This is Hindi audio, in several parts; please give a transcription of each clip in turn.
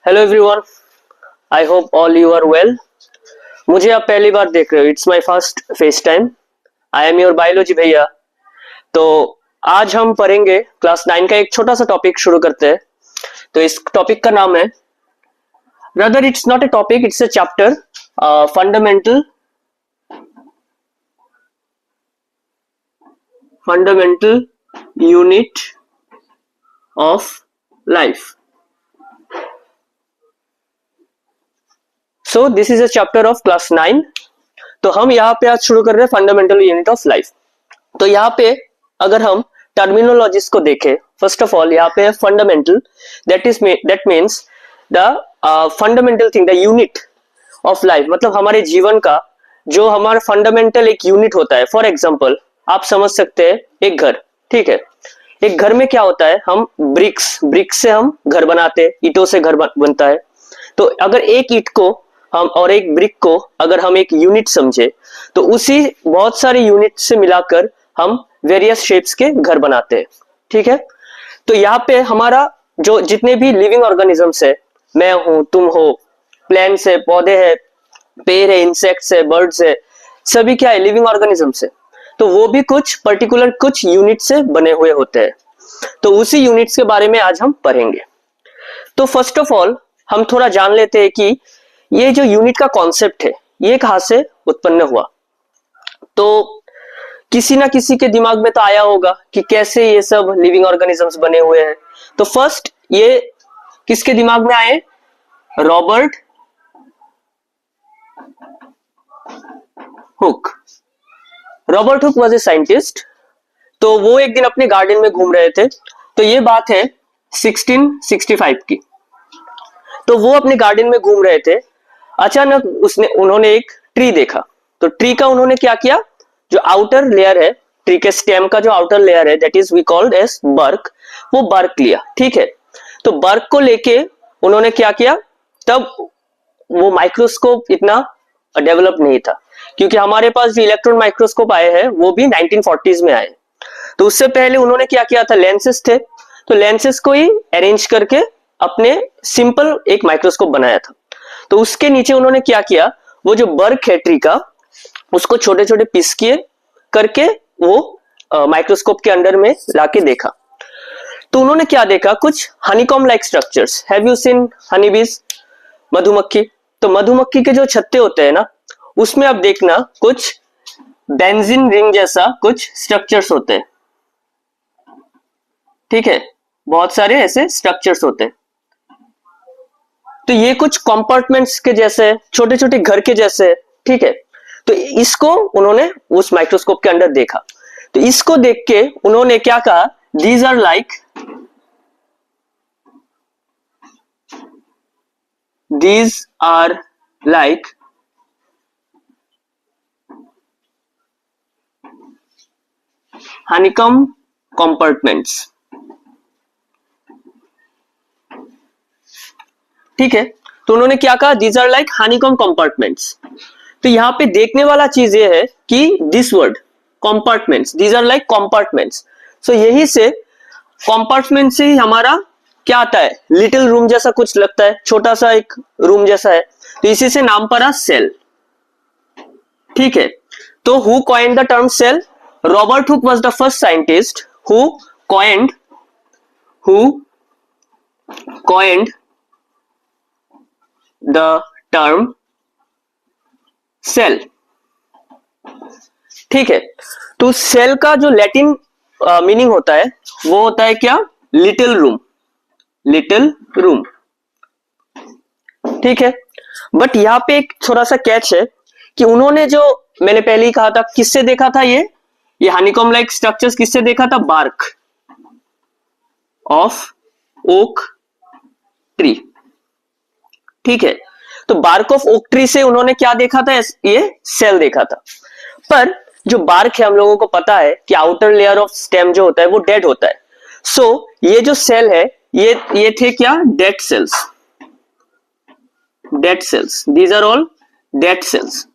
Hello everyone, I hope all you are well. मुझे आप पहली बार देख रहे हो, it's my first face time. I am your biology भैया। तो आज हम पढ़ेंगे क्लास 9 का एक छोटा सा टॉपिक शुरू करते हैं। तो इस टॉपिक का नाम है, rather it's not a topic, it's a chapter, fundamental unit of life. So this is a chapter of class 9। तो हम यहाँ पे आज शुरू कर रहे हैं फंडामेंटल यूनिट ऑफ लाइफ। तो यहाँ पे अगर हम टर्मिनोलॉजीज को देखें, फर्स्ट ऑफ ऑल यहाँ पे है fundamental, that means the fundamental thing, the unit of life, मतलब हमारे जीवन का जो हमारा फंडामेंटल एक यूनिट होता है। फॉर एग्जाम्पल आप समझ सकते हैं एक घर, ठीक है। एक घर में क्या होता है, हम ब्रिक्स से हम घर बनाते हैं, ईंटों से घर बनता है। तो अगर एक ईंट को हम और एक ब्रिक को अगर हम एक यूनिट समझे, तो उसी बहुत सारे यूनिट से मिलाकर हम वेरियस शेप्स के घर बनाते हैं, ठीक है। तो यहाँ पे हमारा जो जितने भी लिविंग ऑर्गेनिजम्स है, मैं हूं, तुम हो, प्लांट्स है, पौधे है, पेड़ है, इंसेक्ट्स है, बर्ड्स है, सभी क्या है, लिविंग ऑर्गेनिजम्स है। तो वो भी कुछ पर्टिकुलर कुछ यूनिट से बने हुए होते हैं। तो उसी यूनिट्स के बारे में आज हम पढ़ेंगे। तो फर्स्ट ऑफ ऑल हम थोड़ा जान लेते हैं कि ये जो यूनिट का कॉन्सेप्ट है ये कहां से उत्पन्न हुआ। तो किसी ना किसी के दिमाग में तो आया होगा कि कैसे ये सब लिविंग ऑर्गेनिजम्स बने हुए हैं। तो फर्स्ट ये किसके दिमाग में आए, Robert Hooke. Robert Hooke was a scientist. तो वो एक दिन अपने गार्डन में घूम रहे थे। तो ये बात है 1665 की। तो वो अपने गार्डन में घूम रहे थे, अचानक उन्होंने एक ट्री देखा। तो ट्री का उन्होंने क्या किया, जो आउटर लेयर है, ट्री के स्टेम का जो आउटर लेयर है, that is we called as bark, वो बर्क लिया, ठीक है। तो बर्क को लेके उन्होंने क्या किया, तब वो माइक्रोस्कोप इतना डेवलप नहीं था, क्योंकि हमारे पास जो इलेक्ट्रॉन माइक्रोस्कोप आए हैं वो भी 1940s में आए। तो उससे पहले उन्होंने क्या किया था, लेंसेस थे, तो लेंसेस को ही अरेंज करके अपने सिंपल एक माइक्रोस्कोप बनाया था। तो उसके नीचे उन्होंने क्या किया, वो जो बर्क है ट्री का, उसको छोटे छोटे पीस किए करके वो माइक्रोस्कोप के अंदर में लाके देखा। तो उन्होंने क्या देखा, कुछ honeycomb like structures. Have you seen honeybees, मधुमक्खी? तो मधुमक्खी के जो छत्ते होते हैं ना, उसमें आप देखना कुछ बेंजीन रिंग जैसा कुछ स्ट्रक्चर्स होते हैं, ठीक है, बहुत सारे ऐसे स्ट्रक्चर्स होते हैं। तो ये कुछ कंपार्टमेंट्स के जैसे, छोटे छोटे घर के जैसे, ठीक है। तो इसको उन्होंने उस माइक्रोस्कोप के अंदर देखा। तो इसको देख के उन्होंने क्या कहा, these are like honeycomb compartments, ठीक है। तो उन्होंने क्या कहा, these are like honeycomb compartments. तो यहां पे देखने वाला चीज ये है कि this word compartments, these are like compartments. So यही से कंपार्टमेंट से ही हमारा क्या आता है, लिटिल रूम जैसा कुछ लगता है, छोटा सा एक रूम जैसा है। तो इसी से नाम पड़ा सेल, ठीक है। तो who coined the term cell? Robert Hooke was the first scientist who coined the term cell, ठीक है। तो सेल का जो लैटिन मीनिंग होता है वो होता है क्या, लिटिल रूम, ठीक है। बट यहां पे एक थोड़ा सा कैच है कि उन्होंने जो मैंने पहले ही कहा था, किससे देखा था ये हनीकॉम लाइक स्ट्रक्चर्स किससे देखा था, बार्क ऑफ ओक ट्री, ठीक है। तो बार्क ऑफ ओक ट्री से उन्होंने क्या देखा था, ये सेल देखा था। पर जो बार्क है, हम लोगों को पता है कि आउटर लेयर ऑफ स्टेम जो होता है वो डेड होता है। सो ये जो सेल है ये थे क्या, dead cells, these are all dead cells,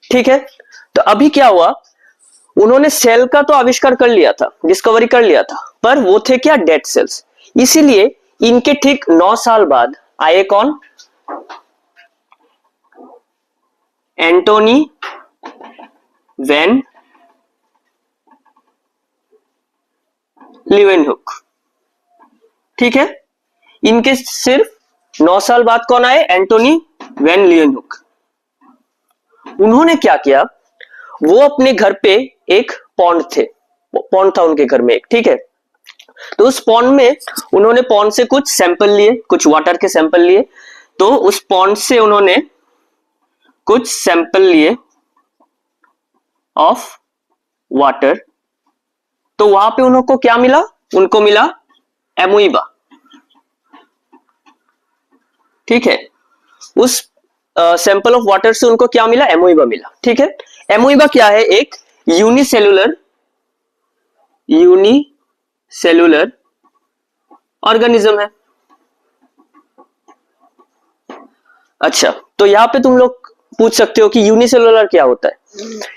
ठीक है। तो अभी क्या हुआ, उन्होंने सेल का तो आविष्कार कर लिया था, डिस्कवरी कर लिया था, पर वो थे क्या, डेड सेल्स। इसीलिए इनके ठीक 9 साल बाद आए कौन? Antonie van Leeuwenhoek. ठीक है, इनके सिर्फ 9 साल बाद कौन आए? Antonie van Leeuwenhoek. उन्होंने क्या किया, वो अपने घर पे एक पॉन्ड था उनके घर में एक, ठीक है। तो उस पॉन्ड में उन्होंने पॉन्ड से कुछ सैंपल लिए, कुछ वाटर के सैंपल लिए। तो उस पॉन्ड से उन्होंने कुछ सैंपल लिए ऑफ वाटर। तो वहां पे उनको क्या मिला? उनको मिला एमोइबा। ठीक है, उस सैंपल ऑफ वाटर से उनको क्या मिला? एमोइबा मिला। ठीक है, एमोइबा क्या है? एक यूनिसेलुलर ऑर्गेनिज्म है। अच्छा, तो यहां पे तुम लोग पूछ सकते हो कि यूनिसेलुलर क्या होता है?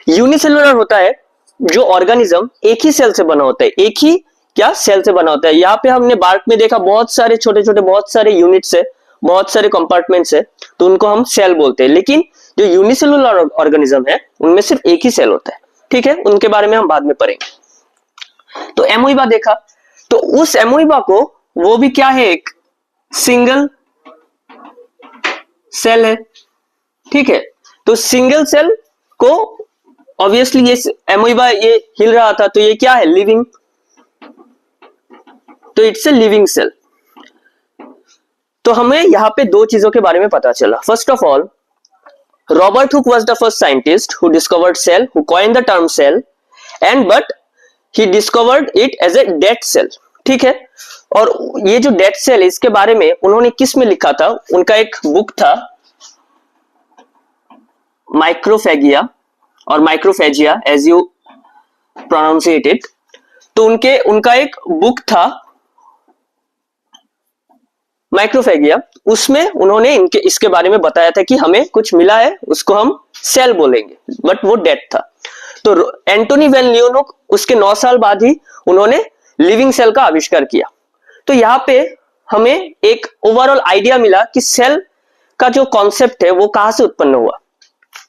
यूनिसेलुलर होता है जो ऑर्गेनिज्म एक ही सेल से बना होता है, एक ही क्या सेल से बना होता है। यहाँ पे हमने बार्क में देखा बहुत सारे छोटे छोटे बहुत सारे यूनिट्स है, बहुत सारे कंपार्टमेंट्स है, तो उनको हम सेल बोलते हैं। लेकिन जो यूनिसेलुलर ऑर्गेनिज्म है उनमें सिर्फ एक ही सेल होता है। ठीक है, उनके बारे में हम बाद में पढ़ेंगे। तो एमोइबा देखा, तो उस एमोइबा को वो भी क्या है? एक सिंगल सेल है। ठीक है, तो सिंगल सेल को ऑब्वियसली ये एमोइबा ये हिल रहा था, तो ये क्या है? लिविंग। तो इट्स ए लिविंग सेल। तो हमें यहां पे दो चीजों के बारे में पता चला। First of all, Robert Hooke was the first scientist who discovered cell, who coined the term cell, and but he discovered it as a dead cell. ठीक है, और ये जो डेड सेल है इसके बारे में उन्होंने किस में लिखा था? उनका एक बुक था माइक्रोफेगिया और माइक्रोफेजिया एज यू प्रोनाउंसिएट इट। तो उनका एक बुक था माइक्रोफेगिया, उसमें उन्होंने इसके बारे में बताया था कि हमें कुछ मिला है, उसको हम सेल बोलेंगे, बट वो डेड था। तो एंटोनी वैन लीवेनहुक उसके 9 साल बाद ही उन्होंने लिविंग सेल का आविष्कार किया। तो यहाँ पे हमें एक ओवरऑल आइडिया मिला कि सेल का जो कॉन्सेप्ट है वो कहां से उत्पन्न हुआ।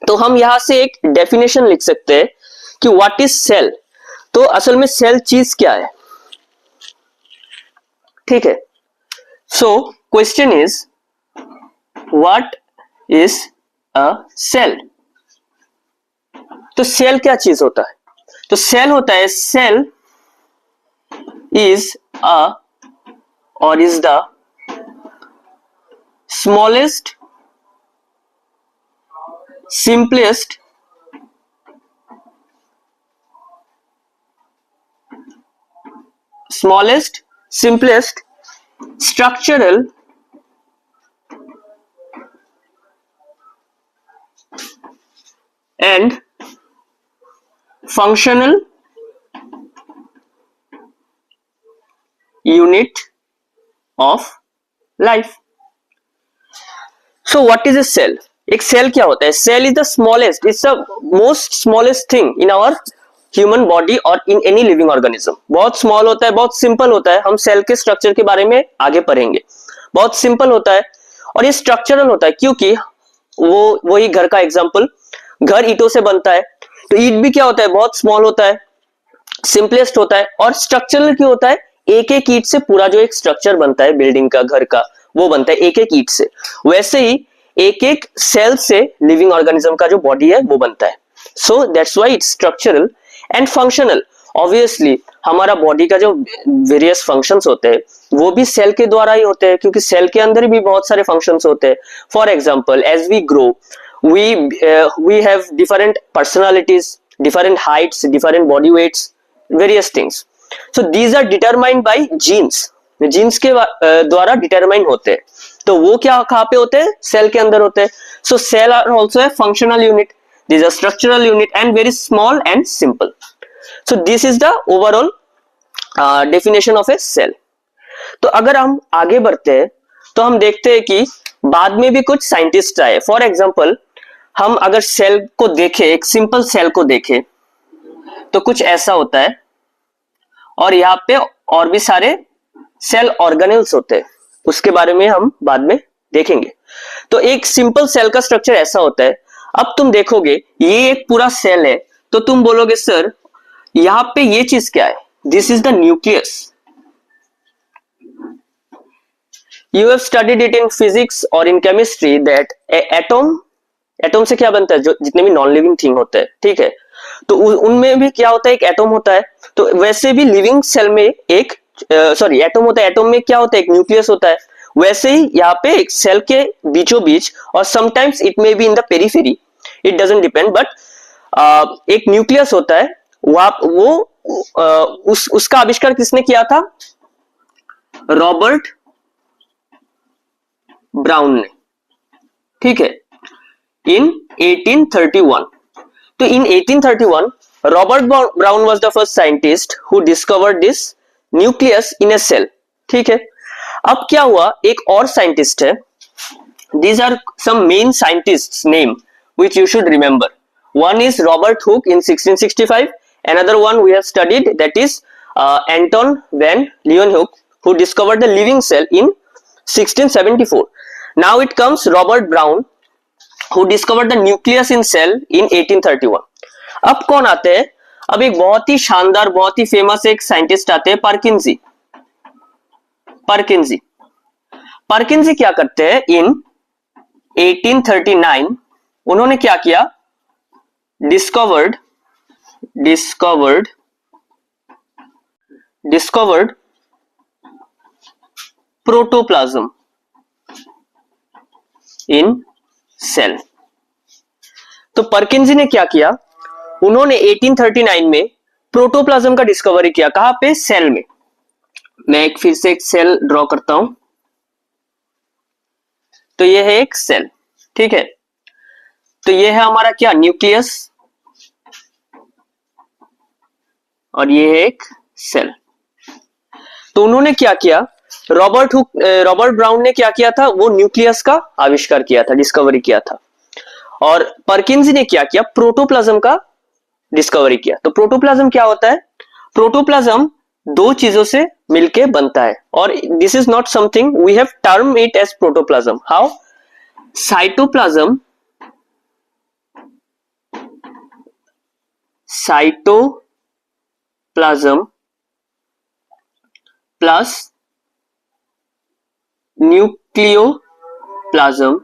तो हम यहां से एक डेफिनेशन लिख सकते हैं कि व्हाट इज सेल। तो असल में सेल चीज क्या है? ठीक है, so question is what is a cell. तो सेल क्या चीज होता है? तो सेल होता है, सेल इज अ और is the smallest simplest simplest structural and functional unit of life. So what is a cell? एक सेल क्या होता है? Cell is the smallest, it's the most smallest thing in our human body और इन एनी लिविंग ऑर्गेनिज्म। बहुत स्मॉल होता है, बहुत सिंपल होता है। हम सेल के स्ट्रक्चर के बारे में आगे पढ़ेंगे। बहुत सिंपल होता है और ये स्ट्रक्चरल होता है, क्योंकि वही घर का एग्जांपल, घर ईंटों से बनता है, तो ईंट भी क्या होता है? बहुत स्मॉल होता है, सिंपलेस्ट होता है। और स्ट्रक्चरल क्यों होता है? एक एक ईंट से पूरा जो एक स्ट्रक्चर बनता है बिल्डिंग का, घर का, वो बनता है एक एक ईंट से। वैसे ही एक एक सेल से लिविंग ऑर्गेनिज्म का जो बॉडी है वो बनता है। So that's why it's structural and functional. Obviously हमारा बॉडी का जो वेरियस फंक्शंस होते हैं वो भी सेल के द्वारा ही होते हैं, क्योंकि सेल के अंदर भी बहुत सारे फंक्शंस होते हैं। For example, as we grow we have different personalities, different heights, different body weights, various things. So these are determined by genes. Genes के द्वारा डिटरमाइन होते हैं। तो वो क्या कहाँ पे होते हैं? सेल के अंदर होते हैं। So cell are also a functional unit, this are structural unit and very small and simple. So this is the overall definition of a cell. तो अगर हम आगे बढ़ते हैं तो हम देखते हैं कि बाद में भी कुछ साइंटिस्ट आए। फॉर एग्जाम्पल, हम अगर सेल को देखें, एक सिंपल सेल को देखें, तो कुछ ऐसा होता है, और यहाँ पे और भी सारे सेल ऑर्गेनेल्स होते हैं, उसके बारे में हम बाद में देखेंगे। तो एक सिंपल सेल का स्ट्रक्चर ऐसा होता है। अब तुम देखोगे ये एक पूरा सेल है, तो तुम बोलोगे सर यहां पे ये चीज क्या है, this is the nucleus. You have studied it in physics और इन केमिस्ट्री दैट एटम से क्या बनता है, जो जितने भी नॉन लिविंग थिंग होते हैं, ठीक है, तो उनमें भी क्या होता है, एक एटम होता है। तो वैसे भी लिविंग सेल में एक एटम होता है, एटम में क्या होता है, एक न्यूक्लियस होता है। वैसे ही यहाँ पे एक सेल के बीचों बीच, और sometimes it may be in the periphery, it doesn't depend, but एक न्यूक्लियस होता है। उसका आविष्कार किसने किया था, रॉबर्ट ब्राउन ने, ठीक है, इन 1831। तो in 1831 Robert Brown was the first scientist who discovered this nucleus in a cell, ठीक है। अब क्या हुआ, एक और साइंटिस्ट है, these are some main scientists name which you should remember. One is Robert Hooke in 1665, another one we have studied, that is Anton van Leeuwenhoek, who discovered the living cell in 1674. Now it comes Robert Brown, who discovered the nucleus in cell in 1831. अब कौन आते हैं, अब एक बहुत ही शानदार, बहुत ही फेमस एक साइंटिस्ट आते हैं, पार्किंजी क्या करते हैं, इन 1839 उन्होंने क्या किया, डिस्कवर्ड प्रोटोप्लाज्म इन सेल। तो पर्किंजी ने क्या किया, उन्होंने 1839 में प्रोटोप्लाज्म का डिस्कवरी किया, कहां पे, सेल में। मैं एक फिर से एक सेल ड्रॉ करता हूं। तो ये है एक सेल, ठीक है। तो ये है हमारा क्या, न्यूक्लियस, और ये है एक सेल। तो उन्होंने क्या किया, रॉबर्ट ब्राउन ने क्या किया था, वो न्यूक्लियस का आविष्कार किया था, डिस्कवरी किया था। और पर्किंजी ने क्या किया, प्रोटोप्लाज्म का डिस्कवरी किया। तो प्रोटोप्लाज्म क्या होता है, प्रोटोप्लाज्म दो चीजों से मिलके बनता है, और this is not something, we have term it as protoplasm. How, cytoplasm plus nucleoplasm,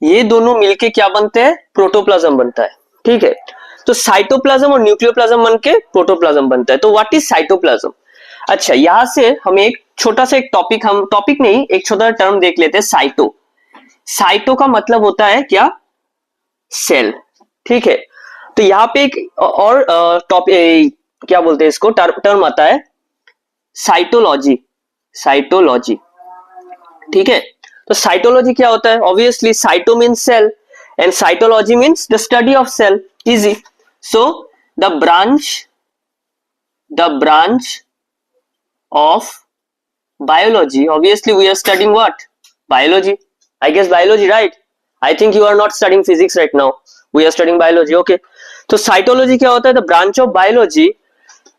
ये दोनों मिलके क्या बनते हैं, प्रोटोप्लाज्म बनता है, ठीक है। तो साइटोप्लाज्म और न्यूक्लियोप्लाज्म बनके प्रोटोप्लाज्म बनता है। तो व्हाट इज साइटोप्लाज्म। अच्छा, यहां से हम एक छोटा सा एक टॉपिक नहीं, एक छोटा टर्म देख लेते हैं, साइटो का मतलब होता है क्या, सेल, ठीक है। तो यहाँ पे एक और टॉपिक, क्या बोलते हैं इसको, टर्म आता है साइटोलॉजी, ठीक है। तो साइटोलॉजी क्या होता है, obviously cyto means cell and cytology means the study of cell, easy. So the branch of biology, obviously we are studying what, biology, I guess biology, right? I think you are not studying physics right now, we are studying biology, okay। तो साइटोलॉजी क्या होता है, the branch of biology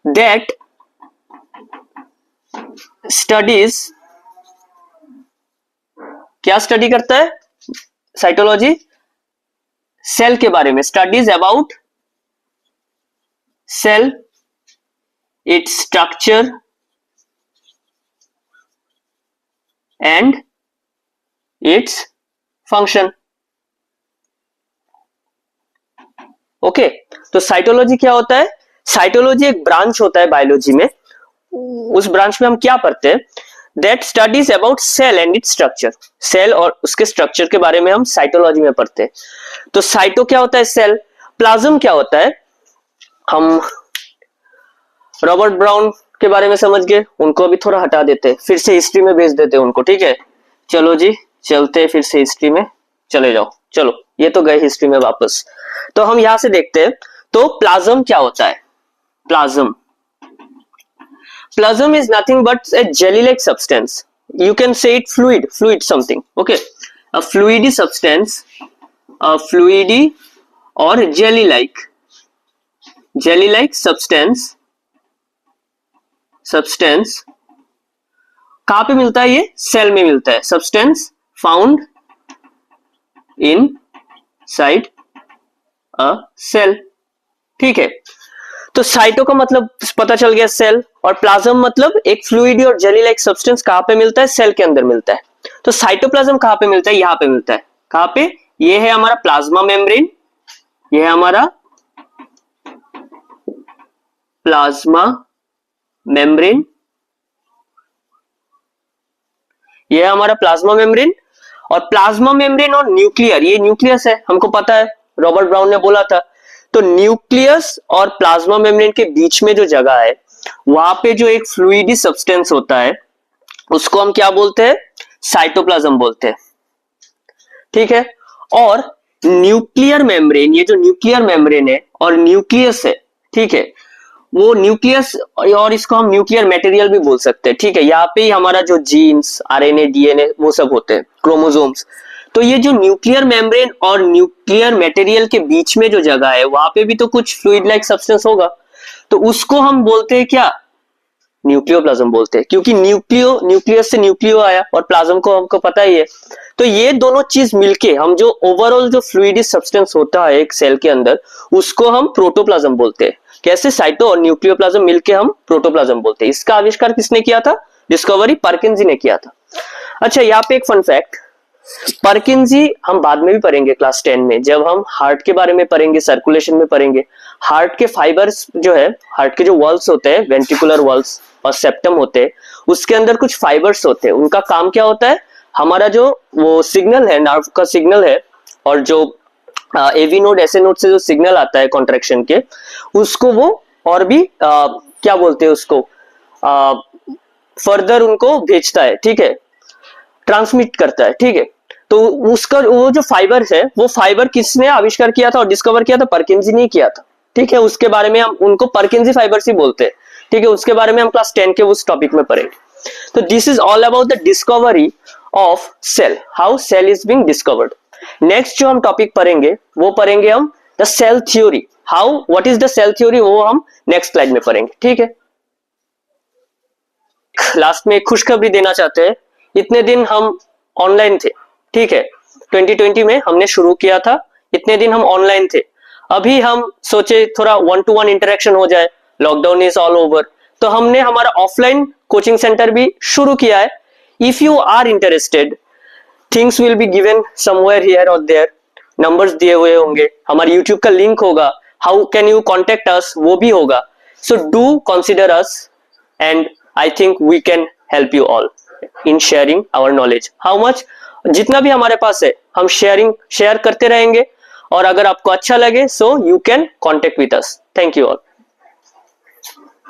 that studies, क्या स्टडी करता है साइटोलॉजी, सेल के बारे में, studies about cell, its structure and its function, okay. तो साइटोलॉजी क्या होता है, साइटोलॉजी एक ब्रांच होता है बायोलॉजी में, उस ब्रांच में हम क्या पढ़ते हैं, that studies about cell and its structure, cell और उसके स्ट्रक्चर के बारे में हम साइटोलॉजी में पढ़ते हैं। तो साइटो क्या होता है, सेल। प्लाज्म क्या होता है, हम रॉबर्ट ब्राउन के बारे में समझ गए, उनको अभी थोड़ा हटा देते, फिर से हिस्ट्री में भेज देते उनको, ठीक है। चलो जी, चलते फिर से हिस्ट्री में, चले जाओ, चलो ये तो गए हिस्ट्री में वापस। तो हम यहां से देखते हैं, तो प्लाज्म क्या होता है, plasm is nothing but a jelly like substance, you can say it fluid something, okay, a fluidy substance, a fluidy or jelly like substance कहां पे मिलता है? ये सेल में मिलता है। Substance found inside a cell. ठीक है, तो साइटो का मतलब पता चल गया सेल, और प्लाज्म मतलब एक फ्लूइडी और जेली लाइक सब्सटेंस कहां पे मिलता है? सेल के अंदर मिलता है। तो साइटोप्लाज्म कहां पे मिलता है? यहां पे मिलता है। कहां पे? ये है हमारा प्लाज्मा मेम्ब्रेन, ये है हमारा प्लाज्मा मेम्ब्रेन, ये है हमारा प्लाज्मा मेम्ब्रेन। और प्लाज्मा मेम्ब्रेन और न्यूक्लियर, ये न्यूक्लियस है, हमको पता है, रॉबर्ट ब्राउन ने बोला था। तो न्यूक्लियस और प्लाज्मा मेम्ब्रेन के बीच में जो जगह है, वहां पे जो एक फ्लूइडी सब्सटेंस होता है, उसको हम क्या बोलते हैं? साइटोप्लाज्म बोलते हैं। ठीक है, और न्यूक्लियर मेम्ब्रेन, ये जो न्यूक्लियर मेम्ब्रेन है और न्यूक्लियस है, ठीक है, वो न्यूक्लियस, और इसको हम न्यूक्लियर मटेरियल भी बोल सकते हैं। ठीक है, यहाँ पे ही हमारा जो जीन्स, आरएनए, डीएनए, वो सब होते हैं, क्रोमोसोम्स। तो ये जो न्यूक्लियर मेम्ब्रेन और न्यूक्लियर मटेरियल के बीच में जो जगह है, वहां पे भी तो कुछ फ्लूइड लाइक सब्सटेंस होगा, तो उसको हम बोलते हैं क्या? न्यूक्लियोप्लाज्म बोलते हैं, क्योंकि न्यूक्लियस से न्यूक्लियो आया, और प्लाज्म को हमको पता ही है। तो ये दोनों चीज मिलके हम जो ओवरऑल जो फ्लूइडी सब्सटेंस होता है एक सेल के अंदर, उसको हम प्रोटोप्लाज्म बोलते हैं। कैसे? साइटो और न्यूक्लियोप्लाज्म मिलके हम प्रोटोप्लाज्म बोलते हैं। इसका आविष्कार किसने किया था? डिस्कवरी परकिंजी ने किया था। अच्छा, यहाँ पे एक फन फैक्ट, परकिंजी हम बाद में भी पढ़ेंगे क्लास 10 में, जब हम हार्ट के बारे में पढ़ेंगे, सर्कुलेशन में पढ़ेंगे। हार्ट के फाइबर्स जो है, हार्ट के जो वॉल्स होते हैं, वेंट्रिकुलर वॉल्स और सेप्टम होते हैं, उसके अंदर कुछ फाइबर्स होते हैं। उनका काम क्या होता है? हमारा जो वो सिग्नल है, नर्व का सिग्नल है, और जो एवी नोड, एसए नोड से जो सिग्नल आता है कॉन्ट्रैक्शन के, उसको वो और भी क्या बोलते हैं उसको, फर्दर उनको भेजता है। ठीक है, ट्रांसमिट करता है। ठीक है, तो उसका वो जो फाइबर है, वो फाइबर किसने आविष्कार किया था और डिस्कवर किया था? परकिंजी ने किया था। ठीक है, उसके बारे में हम उनको परकिंजी फाइबर्स ही बोलते हैं। ठीक है, उसके बारे में हम क्लास 10 के उस टॉपिक में पढ़ेंगे। तो this is all about the discovery of cell, how cell is being discovered. Next जो हम टॉपिक पढ़ेंगे, वो पढ़ेंगे हम the cell theory, how, what is the cell theory, वो हम नेक्स्ट स्लाइड में पढ़ेंगे। ठीक है, लास्ट में खुशखबरी देना चाहते हैं। इतने दिन हम ऑनलाइन थे, ठीक है, 2020 में हमने शुरू किया था, इतने दिन हम ऑनलाइन थे। अभी हम सोचे थोड़ा 1-to-1 इंटरेक्शन हो जाए, लॉकडाउन इज ऑल ओवर, तो हमने हमारा ऑफलाइन कोचिंग सेंटर भी शुरू किया है। If you are interested, things will be given somewhere here और देयर, नंबर्स दिए हुए होंगे, हमारे यूट्यूब का लिंक होगा, how can you contact us, वो भी होगा। So do consider us, and I think we can help you all in sharing our knowledge. How much, जितना भी हमारे पास है, हम शेयर करते रहेंगे, और अगर आपको अच्छा लगे, so you can contact with us. Thank you all.